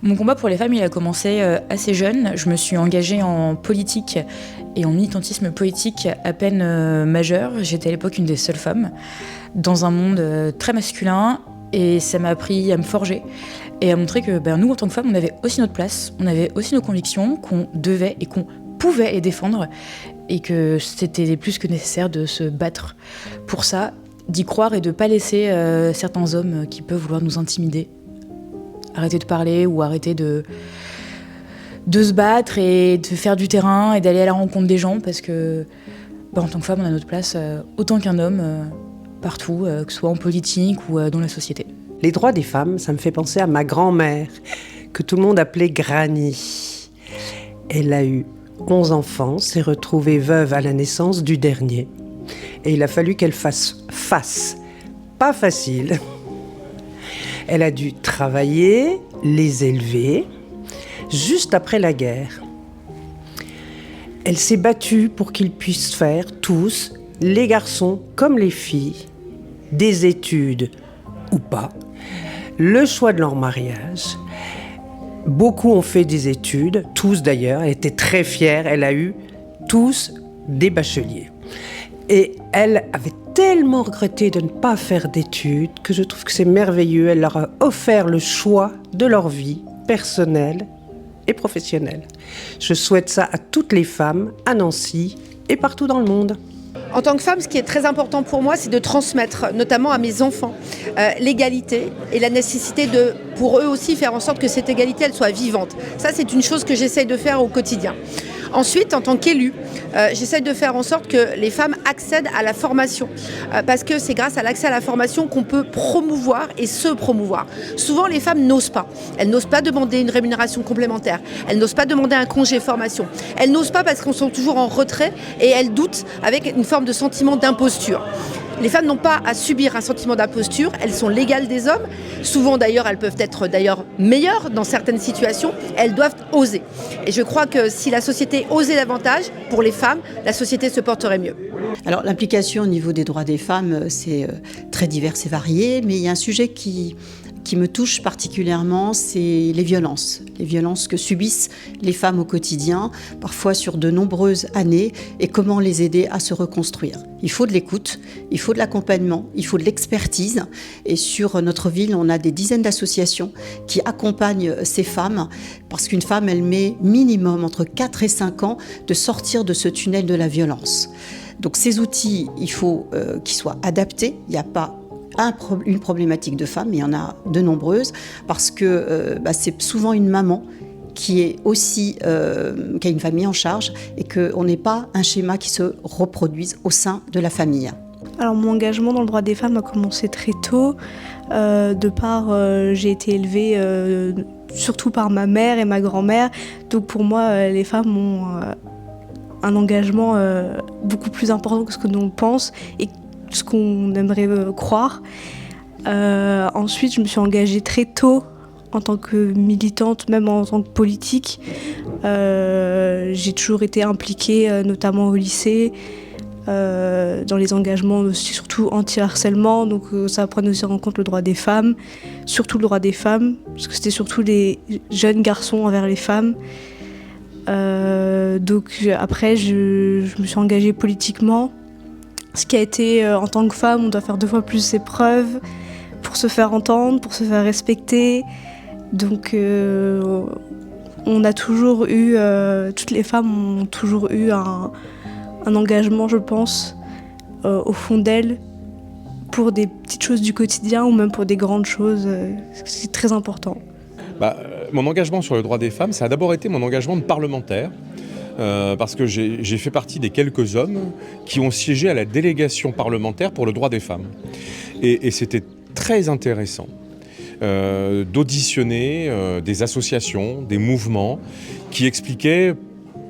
Mon combat pour les femmes, il a commencé assez jeune. Je me suis engagée en politique et en militantisme politique à peine majeure. J'étais à l'époque une des seules femmes dans un monde très masculin et ça m'a appris à me forger et à montrer que nous, en tant que femmes, on avait aussi notre place, on avait aussi nos convictions, qu'on devait et qu'on pouvait les défendre et que c'était plus que nécessaire de se battre pour ça, d'y croire et de ne pas laisser certains hommes qui peuvent vouloir nous intimider arrêter de parler ou arrêter de se battre et de faire du terrain et d'aller à la rencontre des gens parce que en tant que femme, on a notre place autant qu'un homme partout, que ce soit en politique ou dans la société. Les droits des femmes, ça me fait penser à ma grand-mère, que tout le monde appelait Granny. Elle a eu 11 enfants, s'est retrouvée veuve à la naissance du dernier. Et il a fallu qu'elle fasse face. Pas facile. Elle a dû travailler, les élever, juste après la guerre. Elle s'est battue pour qu'ils puissent faire, tous, les garçons comme les filles, des études ou pas, le choix de leur mariage. Beaucoup ont fait des études, tous d'ailleurs, elle était très fière, elle a eu tous des bacheliers. Et elle avait tellement regretté de ne pas faire d'études que je trouve que c'est merveilleux. Elle leur a offert le choix de leur vie personnelle et professionnelle. Je souhaite ça à toutes les femmes, à Nancy et partout dans le monde. En tant que femme, ce qui est très important pour moi, c'est de transmettre, notamment à mes enfants, l'égalité et la nécessité de, pour eux aussi, faire en sorte que cette égalité, elle soit vivante. Ça, c'est une chose que j'essaye de faire au quotidien. Ensuite, en tant qu'élue, j'essaie de faire en sorte que les femmes accèdent à la formation. Parce que c'est grâce à l'accès à la formation qu'on peut promouvoir et se promouvoir. Souvent, les femmes n'osent pas. Elles n'osent pas demander une rémunération complémentaire. Elles n'osent pas demander un congé formation. Elles n'osent pas parce qu'elles sont toujours en retrait et elles doutent avec une forme de sentiment d'imposture. Les femmes n'ont pas à subir un sentiment d'imposture, elles sont l'égale des hommes. Souvent d'ailleurs, elles peuvent être meilleures dans certaines situations, elles doivent oser. Et je crois que si la société osait davantage, pour les femmes, la société se porterait mieux. Alors l'implication au niveau des droits des femmes, c'est très divers et varié, mais il y a un sujet qui me touche particulièrement, c'est les violences que subissent les femmes au quotidien, parfois sur de nombreuses années, et comment les aider à se reconstruire. Il faut de l'écoute, il faut de l'accompagnement, il faut de l'expertise, et sur notre ville, on a des dizaines d'associations qui accompagnent ces femmes, parce qu'une femme, elle met minimum entre 4 et 5 ans de sortir de ce tunnel de la violence. Donc ces outils, il faut qu'ils soient adaptés, il n'y a pas une problématique de femme, mais il y en a de nombreuses, parce que c'est souvent une maman qui est aussi qui a une famille en charge et qu'on n'est pas un schéma qui se reproduise au sein de la famille. Alors mon engagement dans le droit des femmes a commencé très tôt, j'ai été élevée surtout par ma mère et ma grand-mère, donc pour moi les femmes ont un engagement beaucoup plus important que ce que l'on pense et ce qu'on aimerait croire. Ensuite, je me suis engagée très tôt en tant que militante, même en tant que politique. J'ai toujours été impliquée, notamment au lycée, dans les engagements aussi, surtout anti-harcèlement. Donc ça prenait aussi en compte le droit des femmes, surtout le droit des femmes, parce que c'était surtout les jeunes garçons envers les femmes. Donc après, je me suis engagée politiquement. Ce qui a été, en tant que femme, on doit faire 2 fois plus ses preuves pour se faire entendre, pour se faire respecter. Donc on a toujours eu, toutes les femmes ont toujours eu un engagement, je pense, au fond d'elles, pour des petites choses du quotidien ou même pour des grandes choses. C'est très important. Mon engagement sur le droit des femmes, ça a d'abord été mon engagement de parlementaire. Parce que j'ai fait partie des quelques hommes qui ont siégé à la délégation parlementaire pour le droit des femmes. Et c'était très intéressant d'auditionner des associations, des mouvements qui expliquaient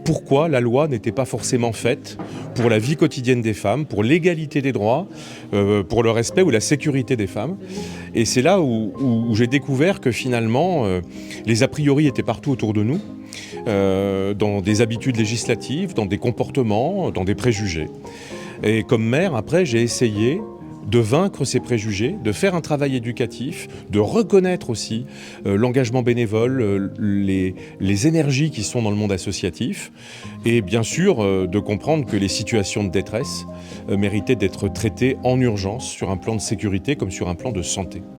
pourquoi la loi n'était pas forcément faite pour la vie quotidienne des femmes, pour l'égalité des droits, pour le respect ou la sécurité des femmes. Et c'est là où j'ai découvert que finalement, les a priori étaient partout autour de nous, dans des habitudes législatives, dans des comportements, dans des préjugés. Et comme maire, après, j'ai essayé de vaincre ces préjugés, de faire un travail éducatif, de reconnaître aussi l'engagement bénévole, les énergies qui sont dans le monde associatif, et bien sûr de comprendre que les situations de détresse méritaient d'être traitées en urgence sur un plan de sécurité comme sur un plan de santé.